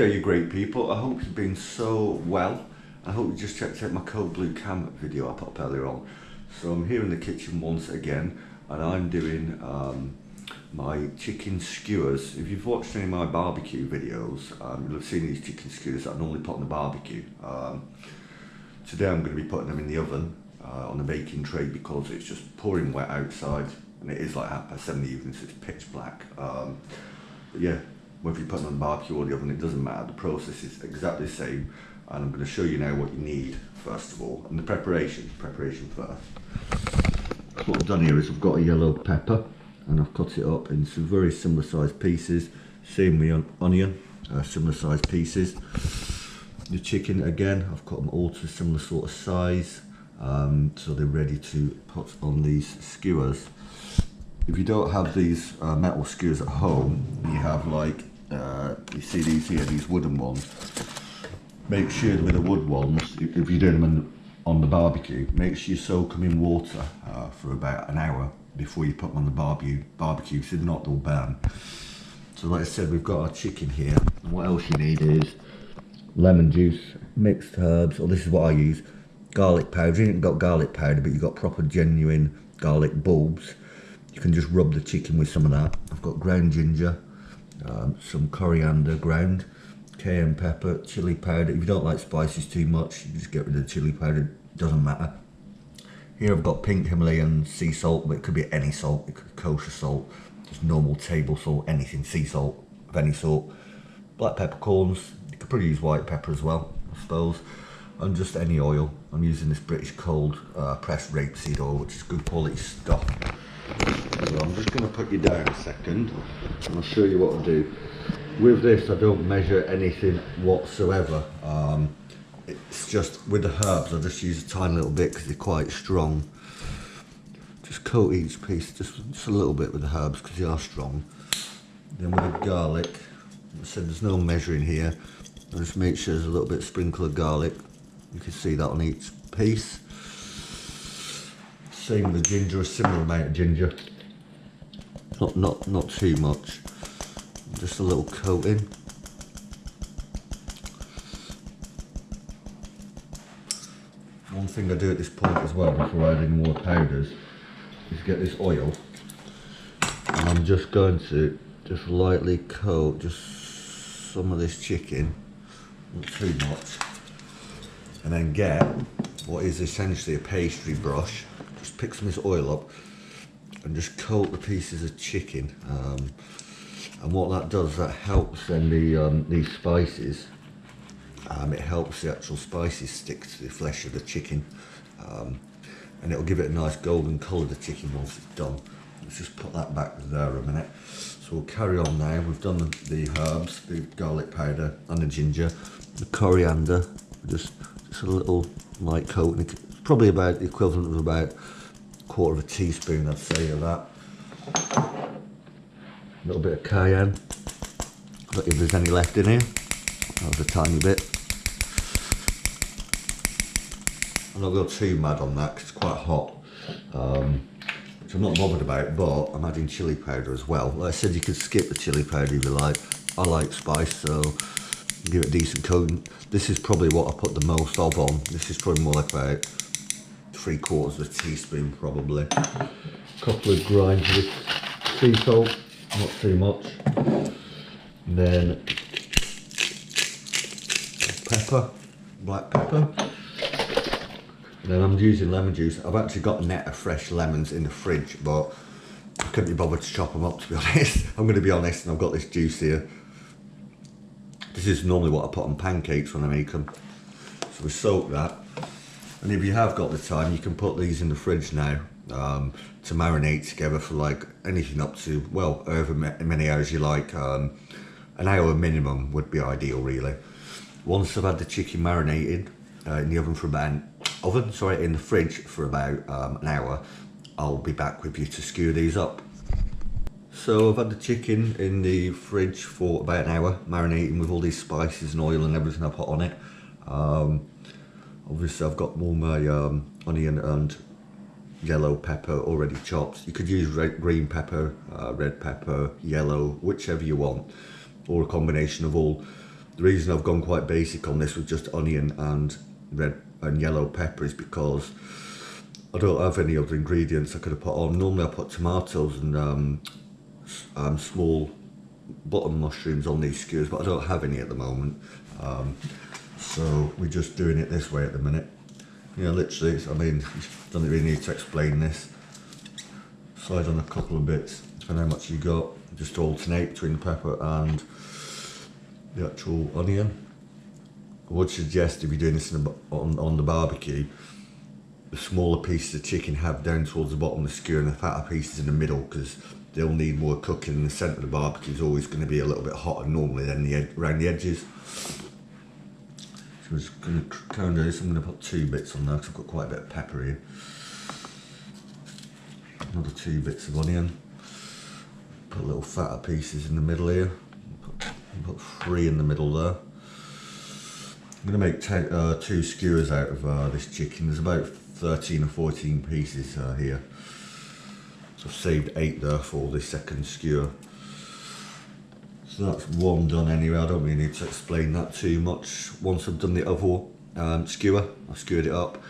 there you great people, I hope you've been so well. I hope you just checked out my cold blue cam video I put up earlier on. So I'm here in the kitchen once again and I'm doing my chicken skewers. If you've watched any of my barbecue videos, you'll have seen these chicken skewers that I normally put on the barbecue. Today I'm going to be putting them in the oven on a baking tray because it's just pouring wet outside and it is like 7:30 in the evening, so it's pitch black. But yeah, whether you put them on the barbecue or the oven, it doesn't matter. The process is exactly the same, and I'm going to show you now what you need first of all, and the preparation first. What I've done here is I've got a yellow pepper and I've cut it up into very similar sized pieces. Same with onion, similar sized pieces. The chicken again, I've cut them all to a similar sort of size, so they're ready to put on these skewers. If you don't have these metal skewers at home, you have like, you see these here, these wooden ones. Make sure with the wood ones, if you're doing them on the barbecue, make sure you soak them in water for about an hour before you put them on the barbecue so they're not all burn. So like I said, we've got our chicken here, and what else you need is lemon juice, mixed herbs, or this is what I use, garlic powder. You haven't got garlic powder, but you've got proper genuine garlic bulbs. You can just rub the chicken with some of that. I've got ground ginger, some coriander ground, cayenne pepper, chili powder. If you don't like spices too much, you just get rid of the chili powder, it doesn't matter. Here I've got pink Himalayan sea salt, but it could be any salt, it could be kosher salt, just normal table salt, anything, sea salt of any sort. Black peppercorns, you could probably use white pepper as well, I suppose, and just any oil. I'm using this British cold pressed rapeseed oil, which is good quality stuff. So I'm just going to put you down a second and I'll show you what I do. With this I don't measure anything whatsoever. It's just with the herbs I just use a tiny little bit because they're quite strong. Just coat each piece just a little bit with the herbs because they are strong. Then with the garlic, I said there's no measuring here. I just make sure there's a little bit of sprinkle of garlic. You can see that on each piece. Same with the ginger, a similar amount of ginger. Not too much. Just a little coating. One thing I do at this point as well before I add any more powders is get this oil, and I'm just going to just lightly coat just some of this chicken, not too much, and then get what is essentially a pastry brush. Just pick some of this oil up and just coat the pieces of chicken, and what that does, that helps then these spices, it helps the actual spices stick to the flesh of the chicken, and it'll give it a nice golden colour, the chicken, once it's done. Let's just put that back there a minute. So we'll carry on now. We've done the herbs, the garlic powder and the ginger, the coriander, just a little light coating. It's probably about the equivalent of about a quarter of a teaspoon, I'd say, of that. A little bit of cayenne, but if there's any left in here, that was a tiny bit. I'm not go too mad on that because it's quite hot, which I'm not bothered about, but I'm adding chili powder as well. Like I said, you could skip the chili powder if you like. I like spice, so give it a decent coating. This is probably what I put the most of on. This is probably more like about 3/4 of a teaspoon probably. A couple of grinds of sea salt, not too much. And then pepper, black pepper. And then I'm using lemon juice. I've actually got a net of fresh lemons in the fridge, but I couldn't be bothered to chop them up, to be honest. I'm going to be honest, and I've got this juice here. This is normally what I put on pancakes when I make them. So we soak that. And if you have got the time, you can put these in the fridge now to marinate together for like anything up to, well, however many hours you like. An hour minimum would be ideal, really. Once I've had the chicken marinated in the oven for about in the fridge for about an hour, I'll be back with you to skewer these up. So I've had the chicken in the fridge for about an hour, marinating with all these spices and oil and everything I put on it. Obviously I've got all my onion and yellow pepper already chopped. You could use green pepper, red pepper, yellow, whichever you want, or a combination of all. The reason I've gone quite basic on this with just onion and red and yellow pepper is because I don't have any other ingredients I could have put on. Normally I put tomatoes and small button mushrooms on these skewers, but I don't have any at the moment. So we're just doing it this way at the minute. You know, literally, I mean, don't really need to explain this. Slide on a couple of bits, depending on how much you got. Just alternate between the pepper and the actual onion. I would suggest if you're doing this on the barbecue, the smaller pieces of chicken have down towards the bottom of the skewer and the fatter pieces in the middle, because they'll need more cooking, and the centre of the barbecue is always going to be a little bit hotter normally than around the edges. So I'm just going to carry on doing this. I'm going to put 2 bits on there because I've got quite a bit of pepper here. Another 2 bits of onion. Put little fatter pieces in the middle here. Put 3 in the middle there. I'm going to make 2 skewers out of this chicken. There's about 13 or 14 pieces here. So I've saved 8 there for the second skewer. So that's 1 done anyway. I don't really need to explain that too much. Once I've done the other skewer, I've skewered it up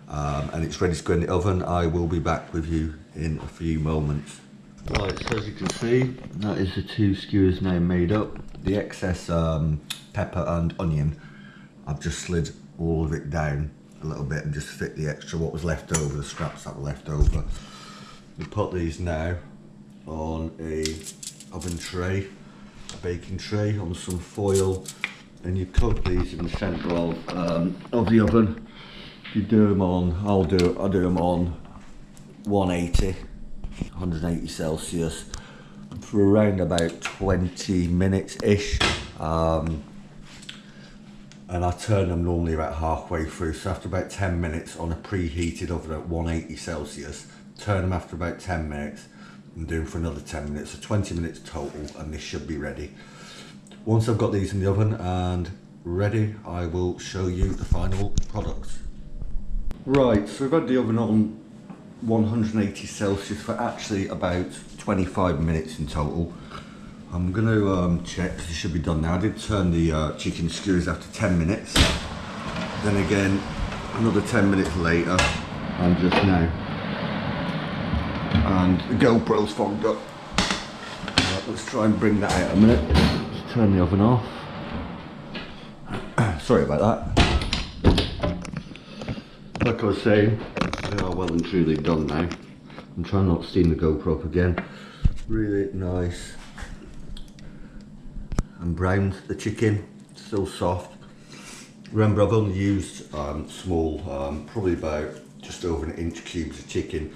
and it's ready to go in the oven. I will be back with you in a few moments. Right, so as you can see, that is the 2 skewers now made up. The excess pepper and onion, I've just slid all of it down a little bit and just fit the extra what was left over, the scraps that were left over. We put these now on a oven tray, a baking tray, on some foil, and you cook these in the centre of the oven. You do them on, I do them on 180 Celsius for around about 20 minutes ish. And I turn them normally about halfway through, so after about 10 minutes on a preheated oven at 180 Celsius, turn them after about 10 minutes and do them for another 10 minutes, so 20 minutes total, and this should be ready. Once I've got these in the oven and ready, I will show you the final product. Right, so we've had the oven on 180 Celsius for actually about 25 minutes in total. I'm going to check, because it should be done now. I did turn the chicken skewers after 10 minutes. Then again, another 10 minutes later, and just now. And the GoPro's fogged up. Right, let's try and bring that out a minute. Let's turn the oven off. Sorry about that. Like I was saying, they are well and truly done now. I'm trying not to steam the GoPro up again. Really nice and browned, the chicken, still soft. Remember, I've only used small, probably about just over 1 inch cubes of chicken.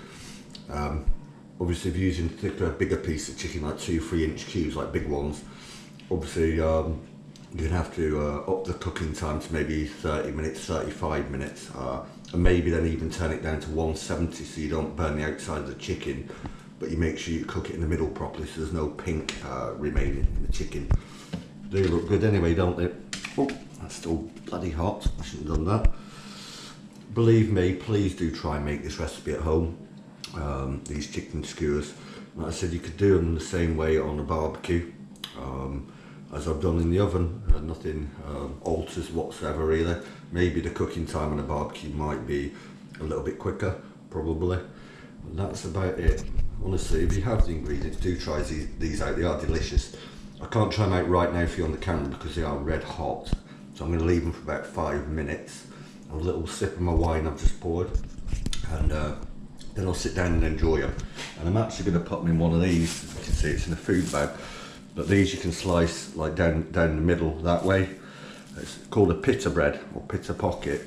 Obviously, if you're using thicker, bigger piece of chicken, like 2-3 inch cubes, like big ones, obviously you're gonna have to up the cooking time to maybe 30 minutes, 35 minutes, and maybe then even turn it down to 170 so you don't burn the outside of the chicken, but you make sure you cook it in the middle properly so there's no pink remaining in the chicken. They look good anyway, don't they? Oh, that's still bloody hot. I shouldn't have done that. Believe me, please do try and make this recipe at home. These chicken skewers. Like I said, you could do them the same way on a barbecue as I've done in the oven. Nothing alters whatsoever really. Maybe the cooking time on a barbecue might be a little bit quicker, probably. But that's about it. Honestly, if you have the ingredients, do try these out. They are delicious. I can't try them out right now for you on the camera because they are red hot. So I'm going to leave them for about 5 minutes. A little sip of my wine I've just poured, and then I'll sit down and enjoy them. And I'm actually going to put them in one of these. As you can see, it's in a food bag. But these you can slice like down the middle that way. It's called a pita bread or pita pocket.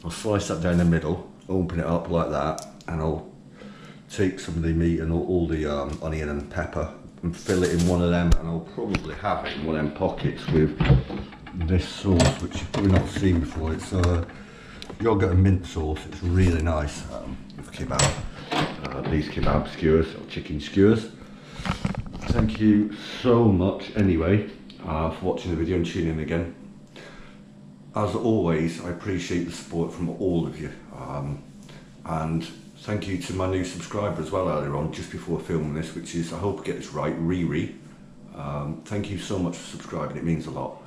I'll slice that down the middle, open it up like that, and I'll take some of the meat and all the onion and pepper and fill it in one of them, and I'll probably have it in one of them pockets with this sauce, which you've probably not seen before. It's yogurt and mint sauce. It's really nice with kebab. These kebab skewers or chicken skewers. Thank you so much anyway for watching the video and tuning in again. As always, I appreciate the support from all of you, and thank you to my new subscriber as well earlier on, just before filming this, which is, I hope I get this right, Riri. Thank you so much for subscribing, it means a lot.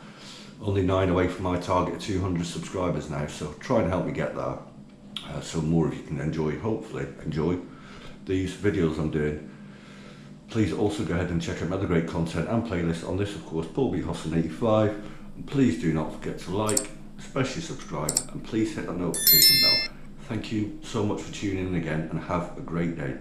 only 9 away from my target of 200 subscribers now, so try and help me get there. So more of you can hopefully enjoy these videos I'm doing. Please also go ahead and check out my other great content and playlists on this, of course, Paulbhustlin85. And please do not forget to like, especially subscribe, and please hit that notification bell. Thank you so much for tuning in again, and have a great day.